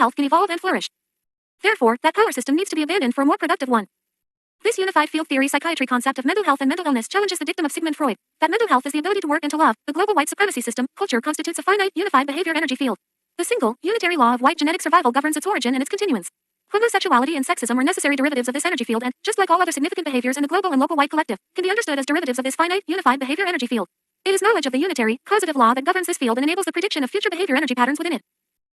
health can evolve and flourish. Therefore, that power system needs to be abandoned for a more productive one. This unified field theory psychiatry concept of mental health and mental illness challenges the dictum of Sigmund Freud, that mental health is the ability to work and to love. The global white supremacy system, culture, constitutes a finite, unified behavior energy field. The single, unitary law of white genetic survival governs its origin and its continuance. Homosexuality and sexism are necessary derivatives of this energy field and, just like all other significant behaviors in the global and local white collective, can be understood as derivatives of this finite, unified behavior energy field. It is knowledge of the unitary, causative law that governs this field and enables the prediction of future behavior energy patterns within it.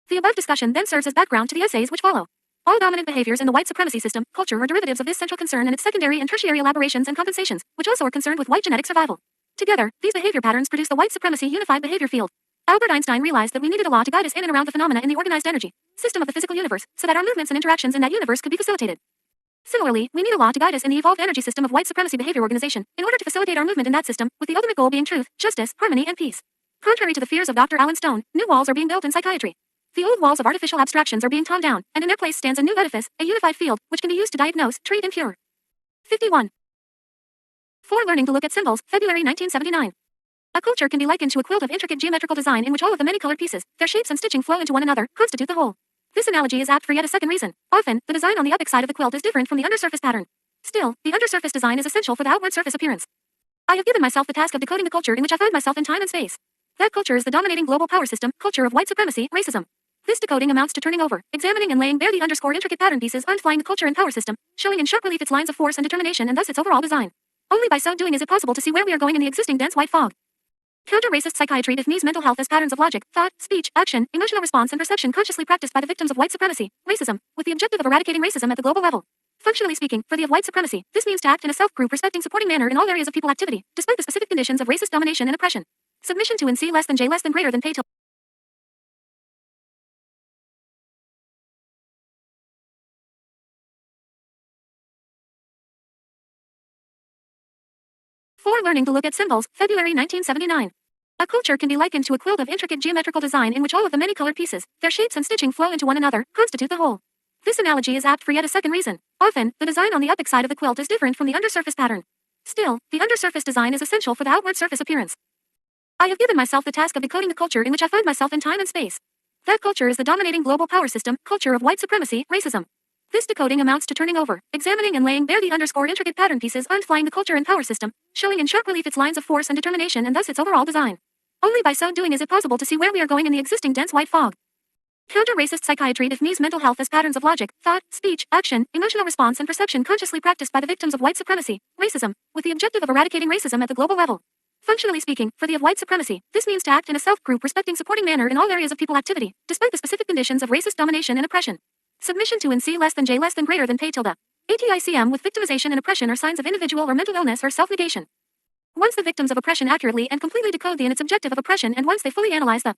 The above discussion then serves as background to the essays which follow. All dominant behaviors in the white supremacy system, culture, are derivatives of this central concern and its secondary and tertiary elaborations and compensations, which also are concerned with white genetic survival. Together, these behavior patterns produce the white supremacy unified behavior field. Albert Einstein realized that we needed a law to guide us in and around the phenomena in the organized energy system of the physical universe, so that our movements and interactions in that universe could be facilitated. Similarly, we need a law to guide us in the evolved energy system of white supremacy behavior organization, in order to facilitate our movement in that system, with the ultimate goal being truth, justice, harmony, and peace. Contrary to the fears of Dr. Alan Stone, new walls are being built in psychiatry. The old walls of artificial abstractions are being torn down, and in their place stands a new edifice, a unified field, which can be used to diagnose, treat, and cure. 51. For learning to look at symbols, February 1979. A culture can be likened to a quilt of intricate geometrical design in which all of the many colored pieces, their shapes and stitching flow into one another, constitute the whole. This analogy is apt for yet a second reason. Often, the design on the epic side of the quilt is different from the undersurface pattern. Still, the undersurface design is essential for the outward surface appearance. I have given myself the task of decoding the culture in which I find myself in time and space. That culture is the dominating global power system, culture of white supremacy, racism. This decoding amounts to turning over, examining and laying bare the intricate pattern pieces underlying the culture and power system, showing in sharp relief its lines of force and determination and thus its overall design. Only by so doing is it possible to see where we are going in the existing dense white fog. Counter-racist psychiatry defines mental health as patterns of logic, thought, speech, action, emotional response and perception consciously practiced by the victims of white supremacy, racism, with the objective of eradicating racism at the global level. Functionally speaking, for the of white supremacy, this means to act in a self-group respecting supporting manner in all areas of people activity, despite the specific conditions of racist domination and oppression. Submission to and C less than J less than greater than pay till. For learning to look at symbols, February 1979. A culture can be likened to a quilt of intricate geometrical design in which all of the many colored pieces, their shapes and stitching flow into one another, constitute the whole. This analogy is apt for yet a second reason. Often, the design on the epic side of the quilt is different from the undersurface pattern. Still, the undersurface design is essential for the outward surface appearance. I have given myself the task of decoding the culture in which I find myself in time and space. That culture is the dominating global power system, culture of white supremacy, racism. This decoding amounts to turning over, examining and laying bare the intricate pattern pieces underlying the culture and power system, showing in sharp relief its lines of force and determination and thus its overall design. Only by so doing is it possible to see where we are going in the existing dense white fog. Counter-racist psychiatry defines mental health as patterns of logic, thought, speech, action, emotional response and perception consciously practiced by the victims of white supremacy, racism, with the objective of eradicating racism at the global level. Functionally speaking, for the of white supremacy, this means to act in a self-group respecting supporting manner in all areas of people activity, despite the specific conditions of racist domination and oppression. Submission to and C less than J less than greater than pay tilde. ATICM with victimization and oppression are signs of individual or mental illness or self-negation. Once the victims of oppression accurately and completely decode the and its objective of oppression and once they fully analyze the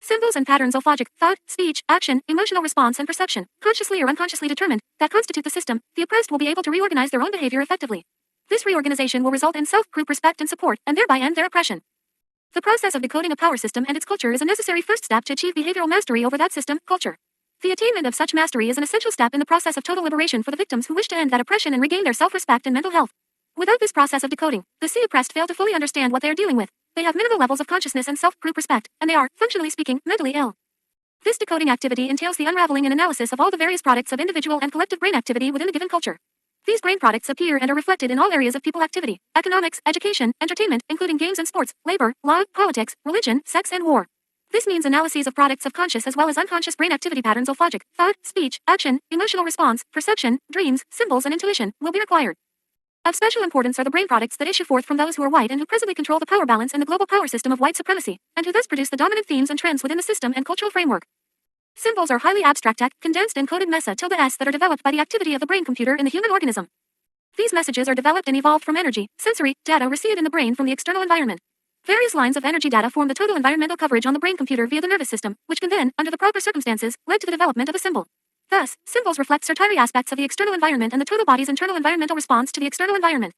symbols and patterns of logic, thought, speech, action, emotional response and perception, consciously or unconsciously determined, that constitute the system, the oppressed will be able to reorganize their own behavior effectively. This reorganization will result in self-group respect and support, and thereby end their oppression. The process of decoding a power system and its culture is a necessary first step to achieve behavioral mastery over that system, culture. The attainment of such mastery is an essential step in the process of total liberation for the victims who wish to end that oppression and regain their self-respect and mental health. Without this process of decoding, the oppressed fail to fully understand what they are dealing with. They have minimal levels of consciousness and self-group respect, and they are, functionally speaking, mentally ill. This decoding activity entails the unraveling and analysis of all the various products of individual and collective brain activity within a given culture. These brain products appear and are reflected in all areas of people activity, economics, education, entertainment, including games and sports, labor, law, politics, religion, sex and war. This means analyses of products of conscious as well as unconscious brain activity patterns of logic, thought, speech, action, emotional response, perception, dreams, symbols and intuition will be required. Of special importance are the brain products that issue forth from those who are white and who presently control the power balance in the global power system of white supremacy, and who thus produce the dominant themes and trends within the system and cultural framework. Symbols are highly abstract, condensed and coded mesa tilde s that are developed by the activity of the brain computer in the human organism. These messages are developed and evolved from energy, sensory, data received in the brain from the external environment. Various lines of energy data form the total environmental coverage on the brain computer via the nervous system, which can then, under the proper circumstances, lead to the development of a symbol. Thus, symbols reflect certain aspects of the external environment and the total body's internal environmental response to the external environment.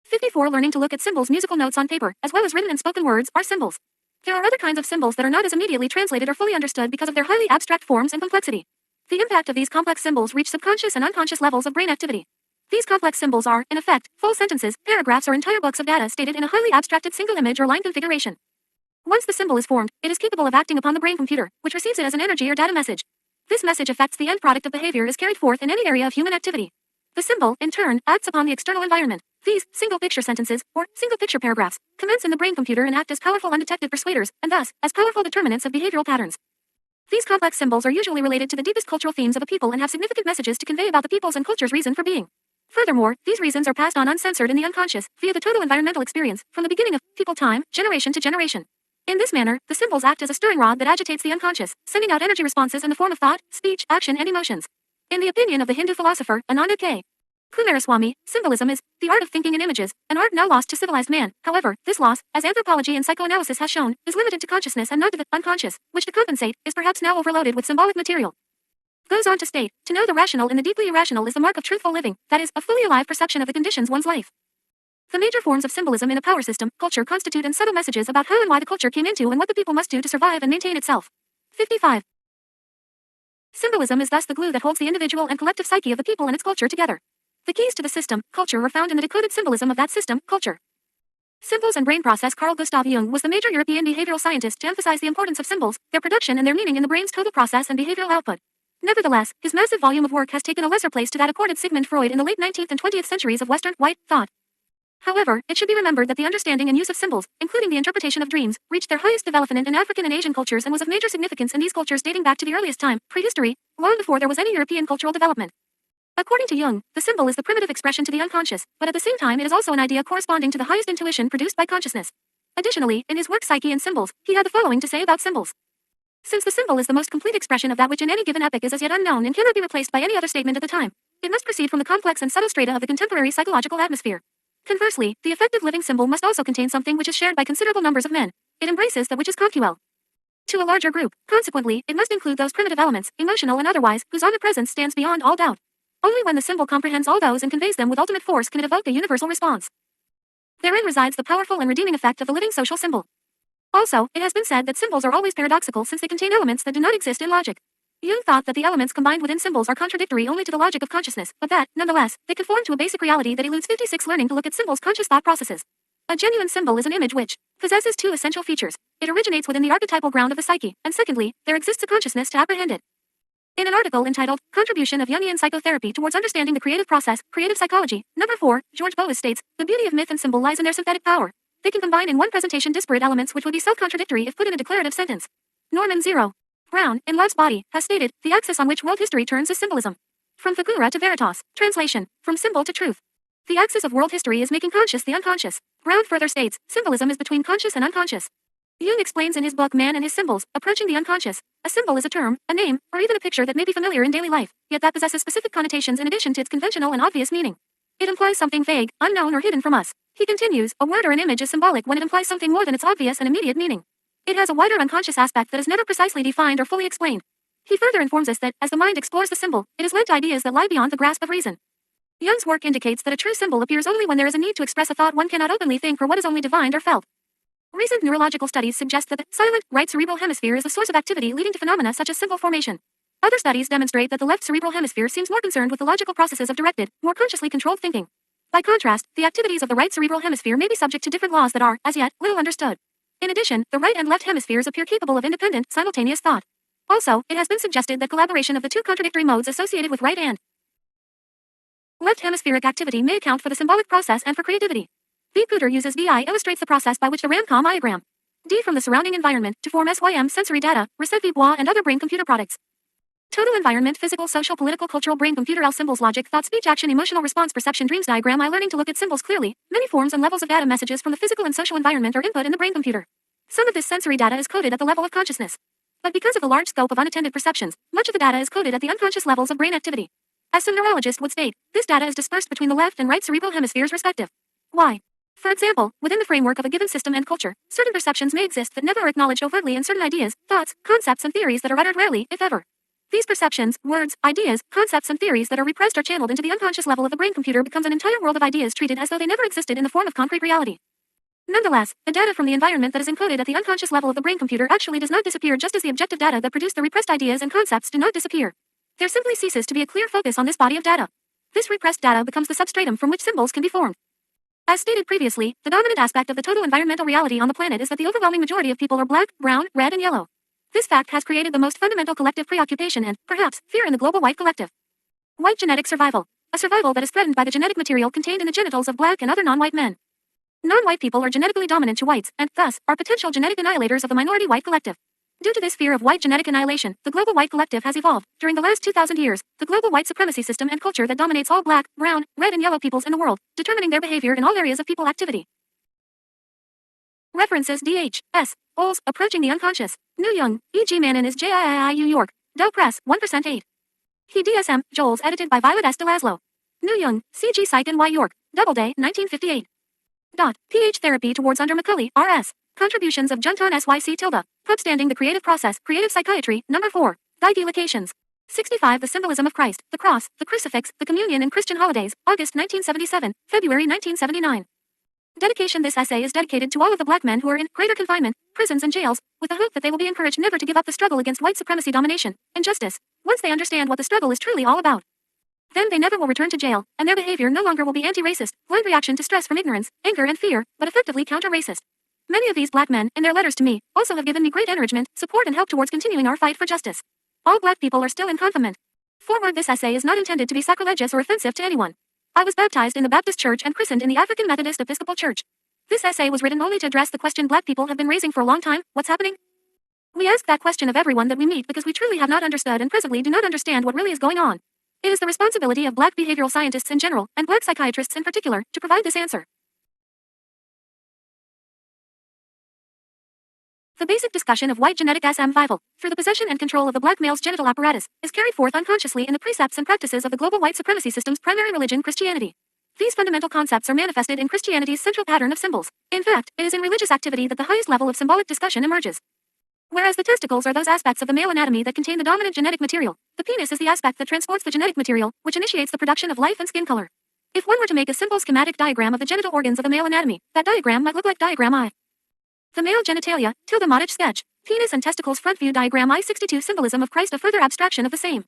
54. Learning to look at symbols. Musical notes on paper, as well as written and spoken words, are symbols. There are other kinds of symbols that are not as immediately translated or fully understood because of their highly abstract forms and complexity. The impact of these complex symbols reach subconscious and unconscious levels of brain activity. These complex symbols are, in effect, full sentences, paragraphs or entire books of data stated in a highly abstracted single image or line configuration. Once the symbol is formed, it is capable of acting upon the brain computer, which receives it as an energy or data message. This message affects the end product of behavior is carried forth in any area of human activity. The symbol, in turn, acts upon the external environment. These single-picture sentences, or single-picture paragraphs, commence in the brain computer and act as powerful undetected persuaders, and thus, as powerful determinants of behavioral patterns. These complex symbols are usually related to the deepest cultural themes of a people and have significant messages to convey about the people's and culture's reason for being. Furthermore, these reasons are passed on uncensored in the unconscious, via the total environmental experience, from the beginning of people time, generation to generation. In this manner, the symbols act as a stirring rod that agitates the unconscious, sending out energy responses in the form of thought, speech, action, and emotions. In the opinion of the Hindu philosopher, Ananda K. Kumaraswamy, symbolism is the art of thinking in images, an art now lost to civilized man. However, this loss, as anthropology and psychoanalysis has shown, is limited to consciousness and not to the unconscious, which to compensate, is perhaps now overloaded with symbolic material. Goes on to state, to know the rational in the deeply irrational is the mark of truthful living, that is, a fully alive perception of the conditions one's life. The major forms of symbolism in a power system, culture constitute and subtle messages about how and why the culture came into and what the people must do to survive and maintain itself. 55. Symbolism is thus the glue that holds the individual and collective psyche of the people and its culture together. The keys to the system, culture are found in the decoded symbolism of that system, culture. Symbols and brain process. Carl Gustav Jung was the major European behavioral scientist to emphasize the importance of symbols, their production and their meaning in the brain's total process and behavioral output. Nevertheless, his massive volume of work has taken a lesser place to that accorded Sigmund Freud in the late 19th and 20th centuries of Western, white, thought. However, it should be remembered that the understanding and use of symbols, including the interpretation of dreams, reached their highest development in African and Asian cultures and was of major significance in these cultures dating back to the earliest time, prehistory, long before there was any European cultural development. According to Jung, the symbol is the primitive expression to the unconscious, but at the same time it is also an idea corresponding to the highest intuition produced by consciousness. Additionally, in his work Psyche and Symbols, he had the following to say about symbols. Since the symbol is the most complete expression of that which in any given epoch is as yet unknown and cannot be replaced by any other statement at the time, it must proceed from the complex and subtle strata of the contemporary psychological atmosphere. Conversely, the effective living symbol must also contain something which is shared by considerable numbers of men. It embraces that which is conquel to a larger group. Consequently, it must include those primitive elements, emotional and otherwise, whose omnipresence stands beyond all doubt. Only when the symbol comprehends all those and conveys them with ultimate force can it evoke a universal response. Therein resides the powerful and redeeming effect of the living social symbol. Also, it has been said that symbols are always paradoxical since they contain elements that do not exist in logic. Jung thought that the elements combined within symbols are contradictory only to the logic of consciousness, but that, nonetheless, they conform to a basic reality that eludes 56 learning to look at symbols' conscious thought processes. A genuine symbol is an image which possesses two essential features. It originates within the archetypal ground of the psyche, and secondly, there exists a consciousness to apprehend it. In an article entitled, Contribution of Jungian Psychotherapy Towards Understanding the Creative Process, Creative Psychology, number 4, George Boas states, the beauty of myth and symbol lies in their synthetic power. They can combine in one presentation disparate elements which would be self-contradictory if put in a declarative sentence. Norman 0. Brown, in Love's Body, has stated, the axis on which world history turns is symbolism. From figura to veritas. Translation, from symbol to truth. The axis of world history is making conscious the unconscious. Brown further states, symbolism is between conscious and unconscious. Jung explains in his book Man and His Symbols, Approaching the Unconscious, a symbol is a term, a name, or even a picture that may be familiar in daily life, yet that possesses specific connotations in addition to its conventional and obvious meaning. It implies something vague, unknown or hidden from us. He continues, a word or an image is symbolic when it implies something more than its obvious and immediate meaning. It has a wider unconscious aspect that is never precisely defined or fully explained. He further informs us that, as the mind explores the symbol, it is led to ideas that lie beyond the grasp of reason. Jung's work indicates that a true symbol appears only when there is a need to express a thought one cannot openly think or what is only divined or felt. Recent neurological studies suggest that the silent, right cerebral hemisphere is the source of activity leading to phenomena such as symbol formation. Other studies demonstrate that the left cerebral hemisphere seems more concerned with the logical processes of directed, more consciously controlled thinking. By contrast, the activities of the right cerebral hemisphere may be subject to different laws that are, as yet, little understood. In addition, the right and left hemispheres appear capable of independent, simultaneous thought. Also, it has been suggested that collaboration of the two contradictory modes associated with right and left hemispheric activity may account for the symbolic process and for creativity. B. Cooter uses DI illustrates the process by which the RAM-COM diagram. D from the surrounding environment to form SYM sensory data, Recette Bois and other brain-computer products. Total environment, physical, social, political, cultural, brain-computer, L symbols, logic, thought, speech, action, emotional response, perception, dreams, diagram, I learning to look at symbols clearly. Many forms and levels of data messages from the physical and social environment are input in the brain-computer. Some of this sensory data is coded at the level of consciousness. But because of the large scope of unattended perceptions, much of the data is coded at the unconscious levels of brain activity. As some neurologists would state, this data is dispersed between the left and right cerebral hemispheres respective. Why? For example, within the framework of a given system and culture, certain perceptions may exist that never are acknowledged overtly and certain ideas, thoughts, concepts and theories that are uttered rarely, if ever. These perceptions, words, ideas, concepts and theories that are repressed or channeled into the unconscious level of the brain computer becomes an entire world of ideas treated as though they never existed in the form of concrete reality. Nonetheless, the data from the environment that is encoded at the unconscious level of the brain computer actually does not disappear just as the objective data that produce the repressed ideas and concepts do not disappear. There simply ceases to be a clear focus on this body of data. This repressed data becomes the substratum from which symbols can be formed. As stated previously, the dominant aspect of the total environmental reality on the planet is that the overwhelming majority of people are black, brown, red, and yellow. This fact has created the most fundamental collective preoccupation and, perhaps, fear in the global white collective. White genetic survival. A survival that is threatened by the genetic material contained in the genitals of black and other non-white men. Non-white people are genetically dominant to whites, and, thus, are potential genetic annihilators of the minority white collective. Due to this fear of white genetic annihilation, the global white collective has evolved, during the last 2,000 years, the global white supremacy system and culture that dominates all black, brown, red and yellow peoples in the world, determining their behavior in all areas of people activity. References D.H. S. Oles, Approaching the Unconscious. New Young, E.G. Manon is J.I.I.U. York. Dow Press, 1% 8. He DSM, Joels edited by Violet S. DeLaslo. New Young, C.G. Psych N.Y. York. Doubleday, 1958. PH Therapy Towards Under McCulley, R.S. Contributions of Junton S.Y.C. Tilda. Pubstanding the Creative Process, Creative Psychiatry, Number 4. Geigy Locations. 65 The Symbolism of Christ, the Cross, the Crucifix, the Communion and Christian Holidays, August 1977, February 1979. Dedication. This essay is dedicated to all of the black men who are in greater confinement, prisons and jails, with the hope that they will be encouraged never to give up the struggle against white supremacy domination, and justice, once they understand what the struggle is truly all about. Then they never will return to jail, and their behavior no longer will be anti-racist, blind reaction to stress from ignorance, anger and fear, but effectively counter-racist. Many of these black men, in their letters to me, also have given me great encouragement, support and help towards continuing our fight for justice. All black people are still in confinement. Forward. This essay is not intended to be sacrilegious or offensive to anyone. I was baptized in the Baptist Church and christened in the African Methodist Episcopal Church. This essay was written only to address the question black people have been raising for a long time: what's happening? We ask that question of everyone that we meet because we truly have not understood and presently do not understand what really is going on. It is the responsibility of black behavioral scientists in general, and black psychiatrists in particular, to provide this answer. The basic discussion of white genetic survival, through the possession and control of the black male's genital apparatus, is carried forth unconsciously in the precepts and practices of the global white supremacy system's primary religion, Christianity. These fundamental concepts are manifested in Christianity's central pattern of symbols. In fact, it is in religious activity that the highest level of symbolic discussion emerges. Whereas the testicles are those aspects of the male anatomy that contain the dominant genetic material, the penis is the aspect that transports the genetic material, which initiates the production of life and skin color. If one were to make a simple schematic diagram of the genital organs of the male anatomy, that diagram might look like diagram I. The male genitalia, tilde Modich sketch, penis and testicles front view diagram I-62 symbolism of Christ, a further abstraction of the same.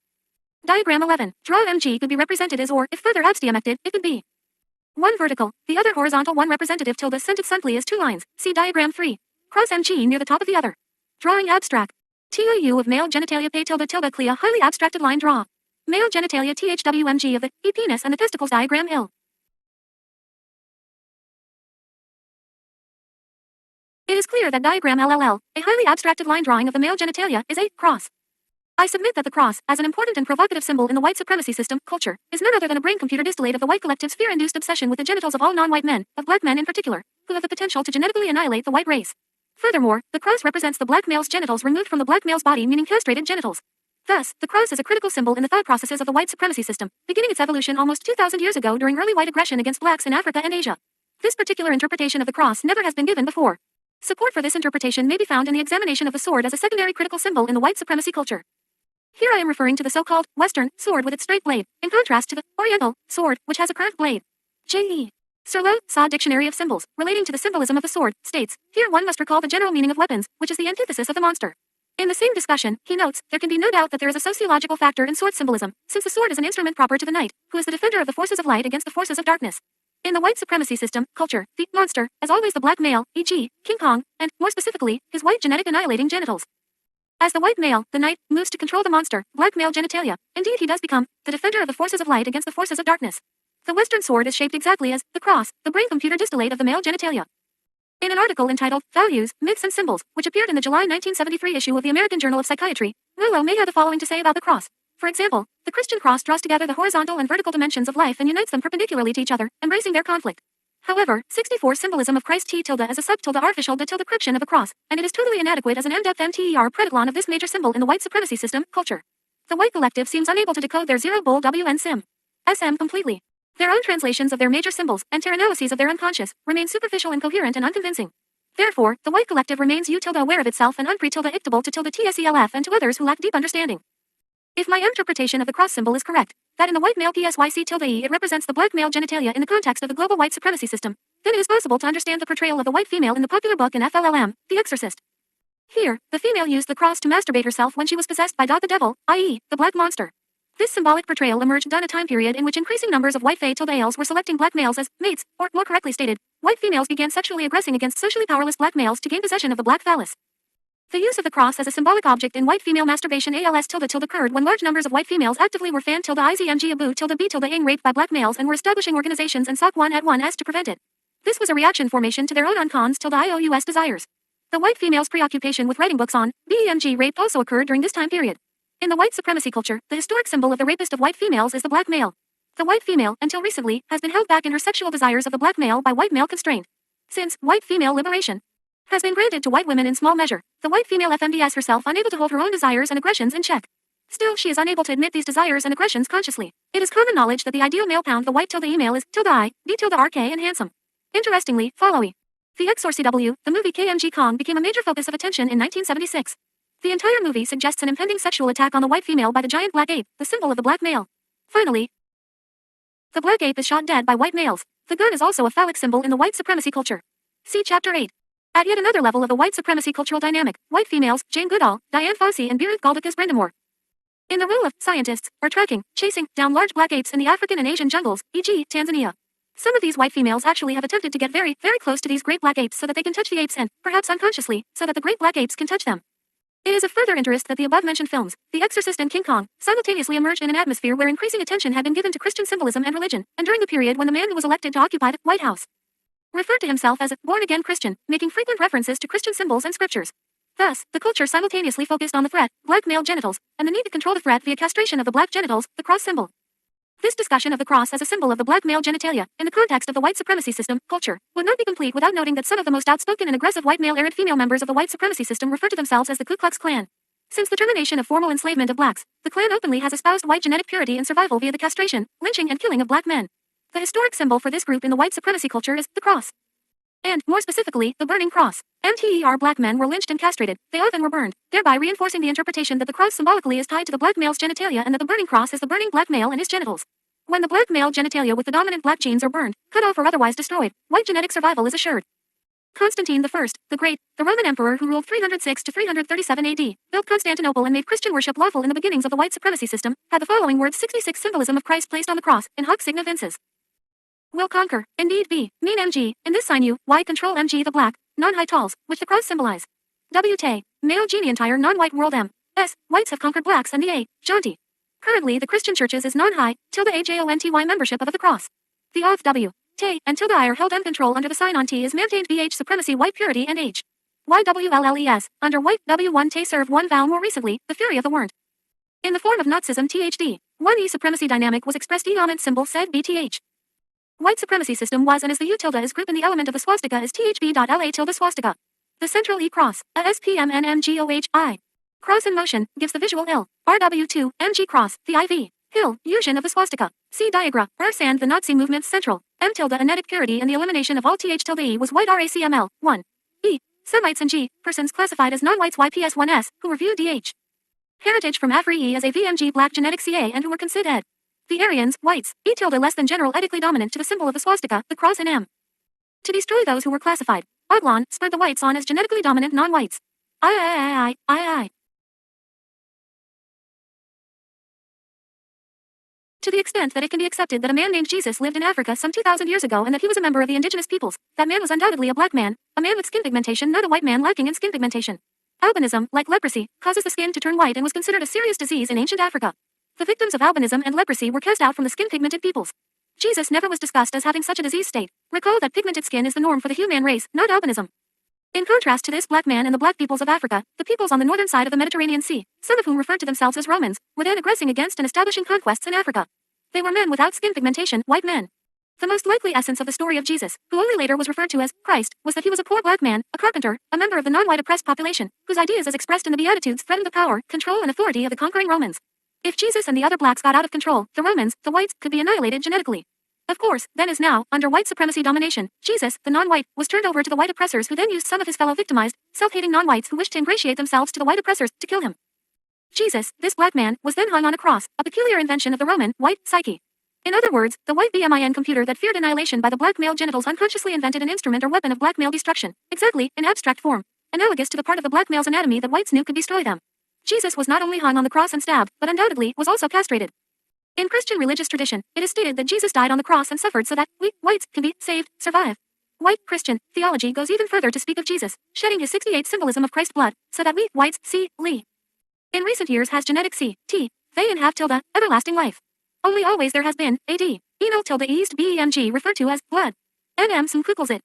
Diagram 11, draw MG could be represented as, or, if further abstiamected, it could be one vertical, the other horizontal, one representative tilde centered simply as two lines, see diagram 3. Cross MG near the top of the other. Drawing abstract. TOU of male genitalia pay tilde tilde clea highly abstracted line draw. Male genitalia THWMG of the E penis and the testicles diagram ill. It is clear that diagram LLL, a highly abstracted line drawing of the male genitalia, is a cross. I submit that the cross, as an important and provocative symbol in the white supremacy system, culture, is none other than a brain-computer distillate of the white collective's fear-induced obsession with the genitals of all non-white men, of black men in particular, who have the potential to genetically annihilate the white race. Furthermore, the cross represents the black male's genitals removed from the black male's body, meaning castrated genitals. Thus, the cross is a critical symbol in the thought processes of the white supremacy system, beginning its evolution almost 2,000 years ago during early white aggression against blacks in Africa and Asia. This particular interpretation of the cross never has been given before. Support for this interpretation may be found in the examination of the sword as a secondary critical symbol in the white supremacy culture. Here I am referring to the so-called Western sword with its straight blade, in contrast to the Oriental sword, which has a curved blade. J.E. Serlo, Saw Dictionary of Symbols, relating to the symbolism of the sword, states, here one must recall the general meaning of weapons, which is the antithesis of the monster. In the same discussion, he notes, there can be no doubt that there is a sociological factor in sword symbolism, since the sword is an instrument proper to the knight, who is the defender of the forces of light against the forces of darkness. In the white supremacy system, culture, the monster, as always the black male, e.g., King Kong, and, more specifically, his white genetic annihilating genitals. As the white male, the knight, moves to control the monster, black male genitalia, indeed he does become, the defender of the forces of light against the forces of darkness. The Western sword is shaped exactly as, the cross, the brain-computer distillate of the male genitalia. In an article entitled, Values, Myths and Symbols, which appeared in the July 1973 issue of the American Journal of Psychiatry, Willow may have the following to say about the cross. For example, the Christian cross draws together the horizontal and vertical dimensions of life and unites them perpendicularly to each other, embracing their conflict. However, 64 symbolism of Christ T tilde as a sub tilde artificial de tilde cryption of a cross, and it is totally inadequate as an M-depth MTER prediglon of this major symbol in the white supremacy system, culture. The white collective seems unable to decode their zero bold WN sim. SM completely. Their own translations of their major symbols, and analyses of their unconscious, remain superficial, incoherent, and unconvincing. Therefore, the white collective remains U tilde aware of itself and unpre tilde ictable to tilde TSELF and to others who lack deep understanding. If my interpretation of the cross symbol is correct, that in the white male PSYC tilde E it represents the black male genitalia in the context of the global white supremacy system, then it is possible to understand the portrayal of the white female in the popular book in FLLM, The Exorcist. Here, the female used the cross to masturbate herself when she was possessed by the devil, i.e., the black monster. This symbolic portrayal emerged during a time period in which increasing numbers of white ales were selecting black males as mates, or, more correctly stated, white females began sexually aggressing against socially powerless black males to gain possession of the black phallus. The use of the cross as a symbolic object in white female masturbation als occurred when large numbers of white females actively were fan izmg abu b ing raped by black males and were establishing organizations and SOC 1 at 1s to prevent it. This was a reaction formation to their own uncons ious desires. The white female's preoccupation with writing books on BEMG rape also occurred during this time period. In the white supremacy culture, the historic symbol of the rapist of white females is the black male. The white female, until recently, has been held back in her sexual desires of the black male by white male constraint. Since white female liberation has been granted to white women in small measure, the white female FMDS herself unable to hold her own desires and aggressions in check. Still, she is unable to admit these desires and aggressions consciously. It is common knowledge that the ideal male the white email is I, D RK and handsome. Interestingly, followy. The XORCW, the movie KMG Kong became a major focus of attention in 1976. The entire movie suggests an impending sexual attack on the white female by the giant black ape, the symbol of the black male. Finally, the black ape is shot dead by white males. The gun is also a phallic symbol in the white supremacy culture. See Chapter 8. At yet another level of the white supremacy cultural dynamic, white females, Jane Goodall, Diane Fossey and Berit Galdikas Brendamore, in the role of scientists, are tracking, chasing down large black apes in the African and Asian jungles, e.g., Tanzania. Some of these white females actually have attempted to get very, very close to these great black apes so that they can touch the apes and, perhaps unconsciously, so that the great black apes can touch them. It is of further interest that the above-mentioned films, The Exorcist and King Kong, simultaneously emerged in an atmosphere where increasing attention had been given to Christian symbolism and religion, and during the period when the man who was elected to occupy the White House referred to himself as a born-again Christian, making frequent references to Christian symbols and scriptures. Thus, the culture simultaneously focused on the threat, black male genitals, and the need to control the threat via castration of the black genitals, the cross symbol. This discussion of the cross as a symbol of the black male genitalia, in the context of the white supremacy system, culture, would not be complete without noting that some of the most outspoken and aggressive white male arid female members of the white supremacy system refer to themselves as the Ku Klux Klan. Since the termination of formal enslavement of blacks, the Klan openly has espoused white genetic purity and survival via the castration, lynching and killing of black men. The historic symbol for this group in the white supremacy culture is the cross. And, more specifically, the burning cross. Black men were lynched and castrated, they often were burned, thereby reinforcing the interpretation that the cross symbolically is tied to the black male's genitalia and that the burning cross is the burning black male and his genitals. When the black male genitalia with the dominant black genes are burned, cut off or otherwise destroyed, white genetic survival is assured. Constantine I, the Great, the Roman emperor who ruled 306 to 337 AD, built Constantinople and made Christian worship lawful in the beginnings of the white supremacy system, had the following words 66 symbolism of Christ placed on the cross, in hoc signa vinces. Will conquer, indeed be, mean mg, in this sign you, y control mg the black, non-high talls, which the cross symbolize. W te, male genie entire non-white world m, s, whites have conquered blacks and the a, jaunty. Currently the Christian churches is non-high, tilde ajonty membership of the cross. The of w, te, and tilde I are held m control under the sign on t is maintained bh supremacy white purity and h. YWLLES, under white w1 te serve one vowel more recently, the fury of the word. In the form of Nazism THD, 1e supremacy dynamic was expressed element symbol said BTH. White supremacy system was and is the U tilde is group in the element of the swastika is THB.LA tilde swastika. The central E cross, a SPMNMGOHI. Cross in motion, gives the visual L, RW2, MG cross, the IV, hill, fusion of the swastika. C diagram, sand the Nazi movement's central, M tilde anetic purity and the elimination of all TH tilde E was white RACML, 1. E. Semites and G, persons classified as non-whites YPS1S, who were viewed DH. Heritage from Afri E as a VMG black genetic CA and who were considered ed. The Aryans, whites, E tilde less than general ethically dominant to the symbol of the swastika, the cross in M. To destroy those who were classified, Oglon, spread the whites on as genetically dominant non-whites. I. To the extent that it can be accepted that a man named Jesus lived in Africa some 2,000 years ago and that he was a member of the indigenous peoples, that man was undoubtedly a black man, a man with skin pigmentation not a white man lacking in skin pigmentation. Albinism, like leprosy, causes the skin to turn white and was considered a serious disease in ancient Africa. The victims of albinism and leprosy were cast out from the skin-pigmented peoples. Jesus never was discussed as having such a disease state. Recall that pigmented skin is the norm for the human race, not albinism. In contrast to this black man and the black peoples of Africa, the peoples on the northern side of the Mediterranean Sea, some of whom referred to themselves as Romans, were then aggressing against and establishing conquests in Africa. They were men without skin pigmentation, white men. The most likely essence of the story of Jesus, who only later was referred to as Christ, was that he was a poor black man, a carpenter, a member of the non-white oppressed population, whose ideas as expressed in the Beatitudes threatened the power, control and authority of the conquering Romans. If Jesus and the other blacks got out of control, the Romans, the whites, could be annihilated genetically. Of course, then as now, under white supremacy domination, Jesus, the non-white, was turned over to the white oppressors who then used some of his fellow victimized, self-hating non-whites who wished to ingratiate themselves to the white oppressors, to kill him. Jesus, this black man, was then hung on a cross, a peculiar invention of the Roman, white, psyche. In other words, the white BMIN computer that feared annihilation by the black male genitals unconsciously invented an instrument or weapon of black male destruction, exactly, in abstract form, analogous to the part of the black male's anatomy that whites knew could destroy them. Jesus was not only hung on the cross and stabbed, but undoubtedly was also castrated. In Christian religious tradition, it is stated that Jesus died on the cross and suffered so that we, whites, can be saved, survive. White Christian theology goes even further to speak of Jesus, shedding his 68 symbolism of Christ's blood, so that we, whites, see, Lee. In recent years has genetic C, T, they and have tilde, everlasting life. Only always there has been, AD, enol tilde east BEMG referred to as blood. NM some kukels it.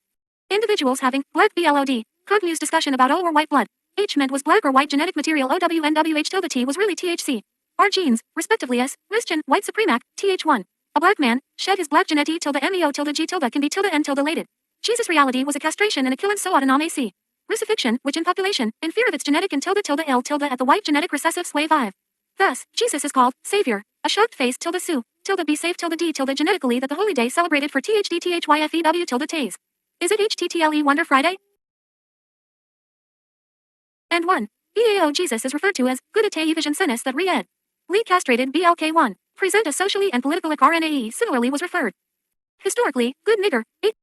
Individuals having black BLOD, confused discussion about O or white blood. H meant was black or white genetic material OWNWH tilde T was really THC. Our genes, respectively as, Christian, white supremac, TH1. A black man, shed his black genetic tilde MEO tilde G tilde can be tilde N tilde lated. Jesus' reality was a castration and a kill and so autonom AC. Crucifixion, which in population, in fear of its genetic and tilde L tilde at the white genetic recessive sway 5. Thus, Jesus is called, Savior, a shocked face tilde Sue, tilde be safe tilde D tilde genetically that the holy day celebrated for THD THYFEW tilde Tays. Is it HTTLE Wonder Friday? And 1. EAO Jesus is referred to as, good ate vision senis that re-ed. Lee castrated BLK1, present a socially and politically RNAE similarly was referred. Historically, good nigger, 8.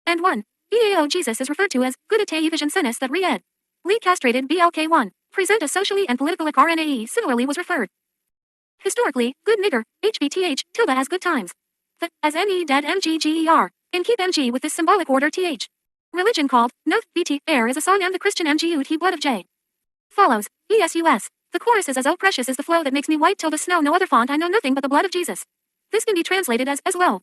And 1. EAO Jesus is referred to as, good ate vision senis that re-ed. Lee castrated BLK1, present a socially and politically RNAE similarly was referred. Historically, good nigger, HBTH, tilde has good times. The, as NE dead MGGER, in keep MG with this symbolic order TH. Religion called, Noth, BT, Air is a song and the Christian MGU he blood of J. Follows, ESUS. The chorus is as oh precious is the flow that makes me white tilde snow no other font I know nothing but the blood of Jesus. This can be translated as low.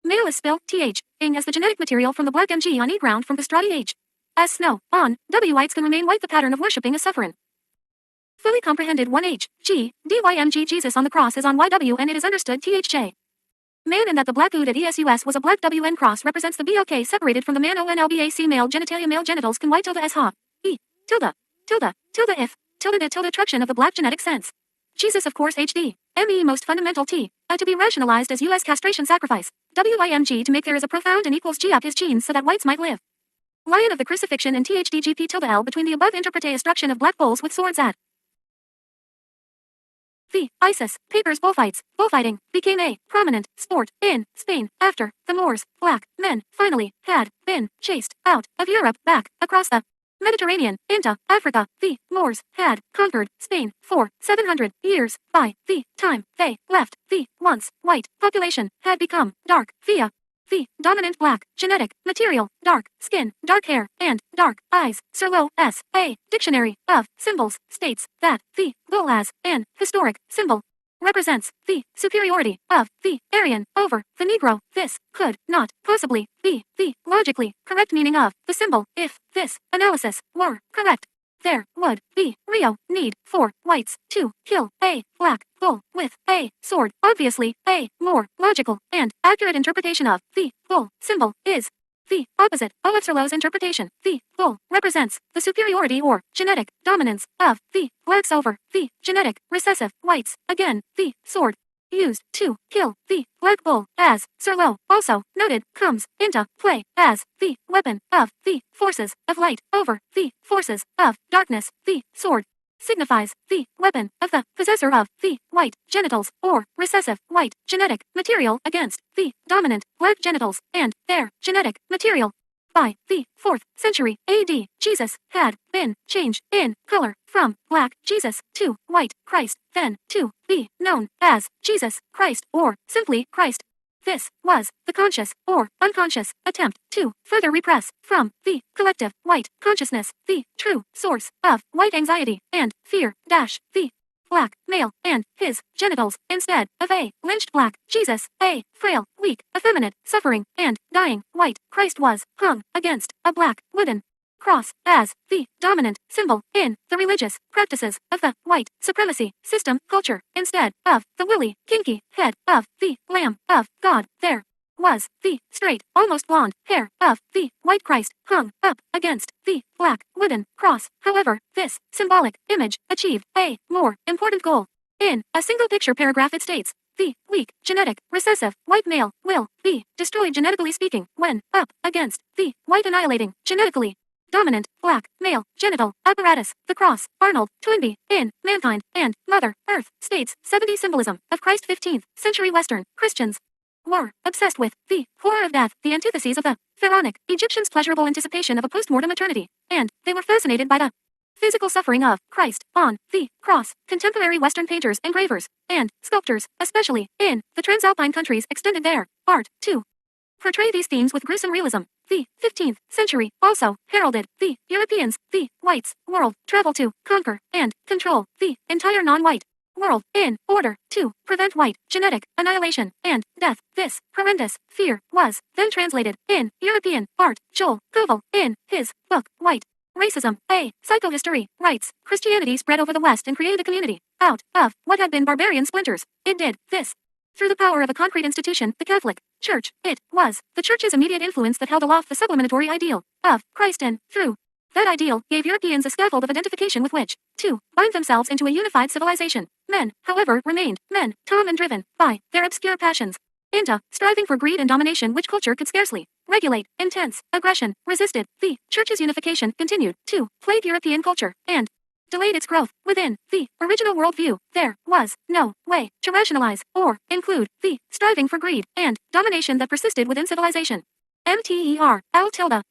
Male is spelled TH, ing as the genetic material from the black MG on E ground from Castrati H. As snow, on, W whites can remain white the pattern of worshipping a sufferin. Fully comprehended 1H, G, DYMG Jesus on the cross is on YW and it is understood THJ. Man and that the black ood at ESUS was a black WN cross represents the BLK separated from the man ONLBAC male genitalia male genitals can white tilde S ha, E, tilde, tilde, tilde if, tilde de tilde truction of the black genetic sense. Jesus of course HD, ME most fundamental T, to be rationalized as US castration sacrifice, WIMG to make there is a profound and equals G up his genes so that whites might live. Lion of the crucifixion and THDGP tilde L between the above interprete destruction of black bulls with swords at. The ISIS, papers bullfighting, became a prominent sport in Spain after the Moors, black men, finally had been chased out of Europe back across the Mediterranean into Africa. The Moors had conquered Spain for 700 years. By the time they left, the once white population had become dark via the dominant black genetic material, dark skin, dark hair, and dark eyes. Serlo S. A. Dictionary of Symbols states that the bull as an historic symbol represents the superiority of the Aryan over the Negro. This could not possibly be the logically correct meaning of the symbol. If this analysis were correct, there would be real need for whites to kill a black bull with a sword. Obviously, a more logical and accurate interpretation of the bull symbol is the opposite of Serlo's interpretation. The bull represents the superiority or genetic dominance of the blacks over the genetic recessive whites. Again, the sword used to kill the black bull, as Serlo also noted, comes into play as the weapon of the forces of light over the forces of darkness. The sword signifies the weapon of the possessor of the white genitals or recessive white genetic material against the dominant black genitals and their genetic material. By the 4th century AD, Jesus had been changed in color from black Jesus to white Christ, then to be known as Jesus Christ or simply Christ. This was the conscious or unconscious attempt to further repress from the collective white consciousness the true source of white anxiety and fear. The black male and his genitals instead of a lynched black Jesus, a frail, weak, effeminate, suffering, and dying white Christ was hung against a black wooden cross as the dominant symbol in the religious practices of the white supremacy system culture. Instead of the woolly, kinky head of the Lamb of God, there was the straight, almost blonde hair of the white Christ hung up against the black wooden cross. However, this symbolic image achieved a more important goal. In a single picture paragraph it states, the weak, genetic, recessive, white male will be destroyed genetically speaking when up against the white annihilating, genetically dominant, black, male, genital, apparatus. The cross, Arnold, Toynbee, in Mankind and Mother Earth, states 70 symbolism of Christ 15th century Western Christians were obsessed with the horror of death, the antitheses of the pharaonic Egyptians' pleasurable anticipation of a post-mortem eternity, and they were fascinated by the physical suffering of Christ on the cross. Contemporary Western painters, engravers, and sculptors, especially in the Transalpine countries, extended their art to portray these themes with gruesome realism. The 15th century also heralded the Europeans, the whites, world travel to conquer and control the entire non-white world in order to prevent white genetic annihilation and death. This horrendous fear was then translated in European art. Joel Koval, in his book White Racism, a Psychohistory, writes, Christianity spread over the West and created a community out of what had been barbarian splinters. It did this through the power of a concrete institution, the Catholic Church. It was the Church's immediate influence that held aloft the subliminatory ideal of Christ, and through that ideal gave Europeans a scaffold of identification with which to bind themselves into a unified civilization. Men, however, remained men, calm and driven by their obscure passions, into striving for greed and domination which culture could scarcely regulate. Intense aggression resisted the Church's unification, continued to plague European culture, and delayed its growth. Within the original worldview, there was no way to rationalize or include the striving for greed and domination that persisted within civilization.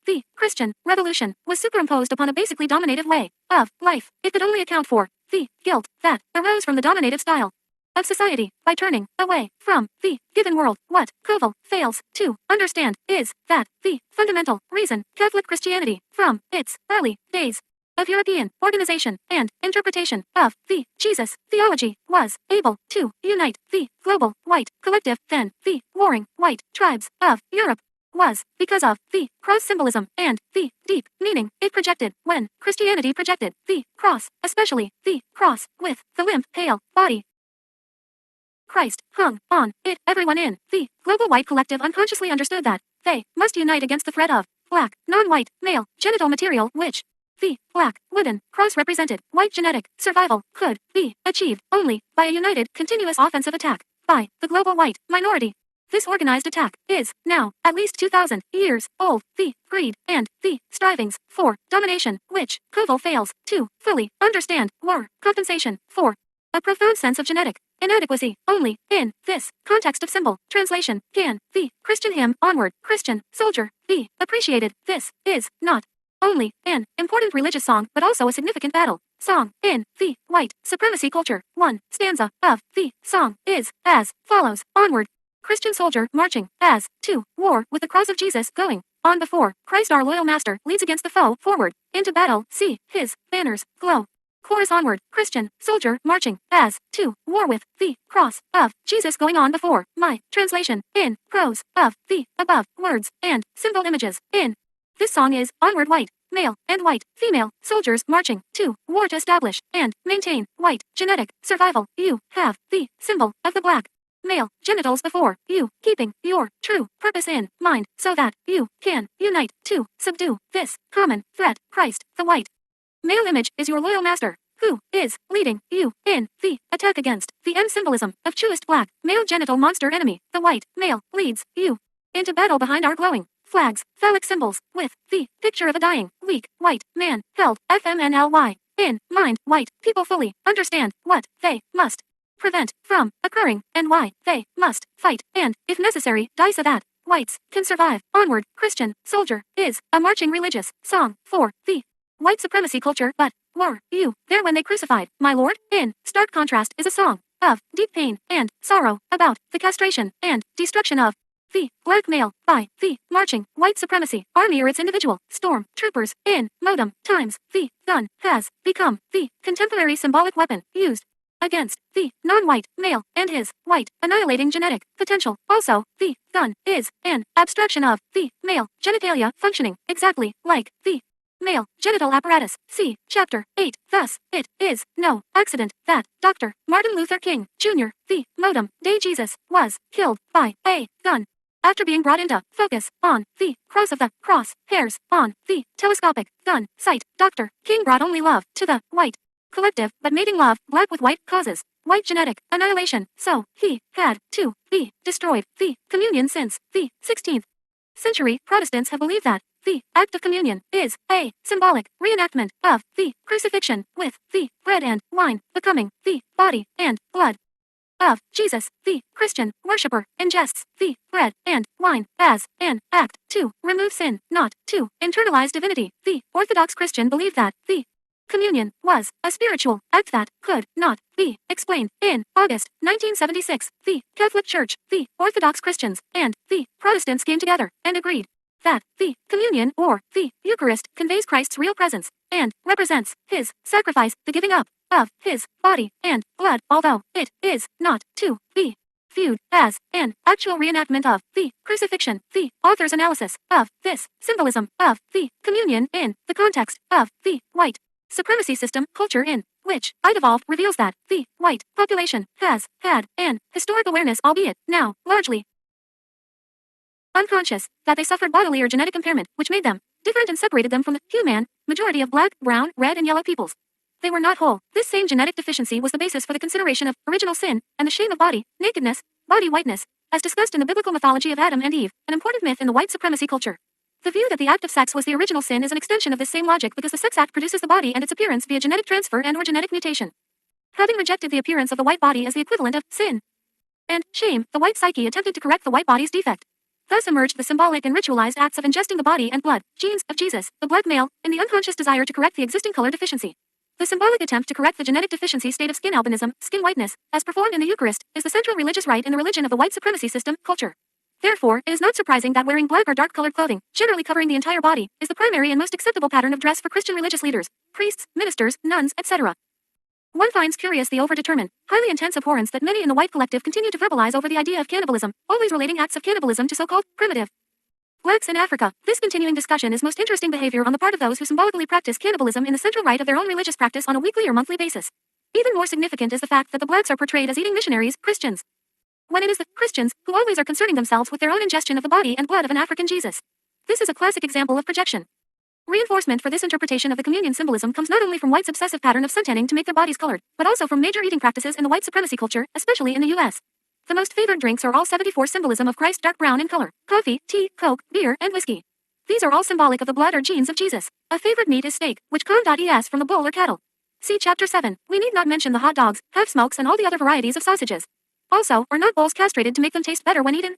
The Christian Revolution was superimposed upon a basically dominative way of life. It could only account for the guilt that arose from the dominative style of society by turning away from the given world. What Koval fails to understand is that the fundamental reason Catholic Christianity, from its early days of European organization and interpretation of the Jesus theology, was able to unite the global white collective, then the warring white tribes of Europe, was because of the cross symbolism and the deep meaning it projected. When Christianity projected the cross, especially the cross with the limp, pale body Christ hung on it, everyone in the global white collective unconsciously understood that they must unite against the threat of black, non-white, male, genital material, which the black, wooden cross represented. White genetic survival could be achieved only by a united, continuous offensive attack by the global white minority. This organized attack is now at least 2,000 years old. The greed and the strivings for domination, which Koval fails to fully understand, were compensation for a profound sense of genetic inadequacy. Only in this context of symbol translation can the Christian hymn "Onward, Christian Soldier" be appreciated. This is not only an important religious song, but also a significant battle song in the white supremacy culture. One stanza of the song is as follows: Onward, Christian soldier, marching as to war with the cross of Jesus going on before. Christ our loyal master leads against the foe forward into battle. See his banners glow. Chorus: Onward, Christian soldier, marching as to war with the cross of Jesus going on before. My translation in prose of the above words and symbol images in this song is: onward white, male, and white, female, soldiers marching to war to establish and maintain white genetic survival. You have the symbol of the black male genitals before you, keeping your true purpose in mind so that you can unite to subdue this common threat. Christ, the white male image, is your loyal master, who is leading you in the attack against the end symbolism of truest black male genital monster enemy. The white male leads you into battle behind our glowing flags, phallic symbols, with the picture of a dying, weak, white man held FMNLY in mind. White people fully understand what they must prevent from occurring and why they must fight and, if necessary, die so that whites can survive. Onward, Christian soldier is a marching religious song for the white supremacy culture. But were you there when they crucified my Lord? In stark contrast is a song of deep pain and sorrow about the castration and destruction of the black male by the marching white supremacy army or its individual storm troopers. In modern times, the gun has become the contemporary symbolic weapon used against the non-white male and his white annihilating genetic potential. Also, the gun is an abstraction of the male genitalia functioning exactly like the male genital apparatus. See Chapter 8. Thus, it is no accident that Dr. Martin Luther King, Jr., the modem day Jesus, was killed by a gun after being brought into focus on the cross of the cross hairs on the telescopic gun sight. Dr. King brought only love to the white collective, but mating love black with white causes white genetic annihilation, so he had to be destroyed. The communion since the 16th century, Protestants have believed that the act of communion is a symbolic reenactment of the crucifixion, with the bread and wine becoming the body and blood of Jesus. The Christian worshipper ingests the bread and wine as an act to remove sin, not to internalize divinity. The Orthodox Christian believe that the Communion was a spiritual act that could not be explained. In August 1976, the Catholic Church, the Orthodox Christians, and the Protestants came together and agreed that the communion or the Eucharist conveys Christ's real presence and represents his sacrifice, the giving up of his body and blood, although it is not to be viewed as an actual reenactment of the crucifixion. The author's analysis of this symbolism of the communion in the context of the white supremacy system culture in which it evolved reveals that the white population has had an historic awareness, albeit now largely unconscious, that they suffered bodily or genetic impairment, which made them different and separated them from the human majority of black, brown, red, and yellow peoples. They were not whole. This same genetic deficiency was the basis for the consideration of original sin and the shame of body, nakedness, body whiteness, as discussed in the biblical mythology of Adam and Eve, an important myth in the white supremacy culture. The view that the act of sex was the original sin is an extension of this same logic because the sex act produces the body and its appearance via genetic transfer and/or genetic mutation. Having rejected the appearance of the white body as the equivalent of sin and shame, the white psyche attempted to correct the white body's defect. Thus emerged the symbolic and ritualized acts of ingesting the body and blood, genes, of Jesus, the black male, in the unconscious desire to correct the existing color deficiency. The symbolic attempt to correct the genetic deficiency state of skin albinism, skin whiteness, as performed in the Eucharist, is the central religious rite in the religion of the white supremacy system culture. Therefore, it is not surprising that wearing black or dark-colored clothing, generally covering the entire body, is the primary and most acceptable pattern of dress for Christian religious leaders, priests, ministers, nuns, etc. One finds curious the overdetermined, highly intense abhorrence that many in the white collective continue to verbalize over the idea of cannibalism, always relating acts of cannibalism to so-called primitive blacks in Africa. This continuing discussion is most interesting behavior on the part of those who symbolically practice cannibalism in the central rite of their own religious practice on a weekly or monthly basis. Even more significant is the fact that the blacks are portrayed as eating missionaries, Christians, when it is the Christians who always are concerning themselves with their own ingestion of the body and blood of an African Jesus. This is a classic example of projection. Reinforcement for this interpretation of the communion symbolism comes not only from white's obsessive pattern of suntanning to make their bodies colored, but also from major eating practices in the white supremacy culture, especially in the U.S. The most favored drinks are all 74 symbolism of Christ dark brown in color: coffee, tea, coke, beer, and whiskey. These are all symbolic of the blood or genes of Jesus. A favorite meat is steak, which com.es from the bull or cattle. See Chapter 7. We need not mention the hot dogs, half smokes, and all the other varieties of sausages. Also, are not bulls castrated to make them taste better when eaten?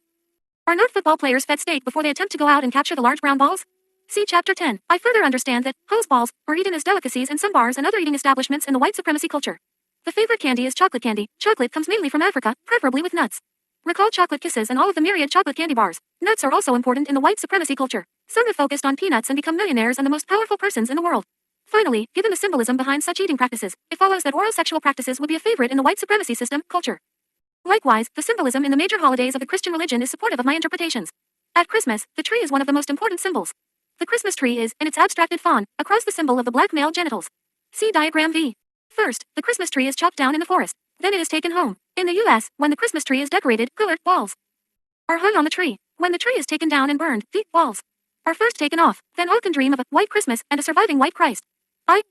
Are not football players fed steak before they attempt to go out and capture the large brown balls? See Chapter 10. I further understand that hose balls are eaten as delicacies in some bars and other eating establishments in the white supremacy culture. The favorite candy is chocolate candy. Chocolate comes mainly from Africa, preferably with nuts. Recall chocolate kisses and all of the myriad chocolate candy bars. Nuts are also important in the white supremacy culture. Some have focused on peanuts and become millionaires and the most powerful persons in the world. Finally, given the symbolism behind such eating practices, it follows that oral sexual practices would be a favorite in the white supremacy system culture. Likewise, the symbolism in the major holidays of the Christian religion is supportive of my interpretations. At Christmas, the tree is one of the most important symbols. The Christmas tree is, in its abstracted fawn, across the symbol of the black male genitals. See diagram V. First, the Christmas tree is chopped down in the forest. Then it is taken home. In the U.S., when the Christmas tree is decorated, colored balls are hung on the tree. When the tree is taken down and burned, the balls are first taken off. Then all can dream of a white Christmas and a surviving white Christ. A.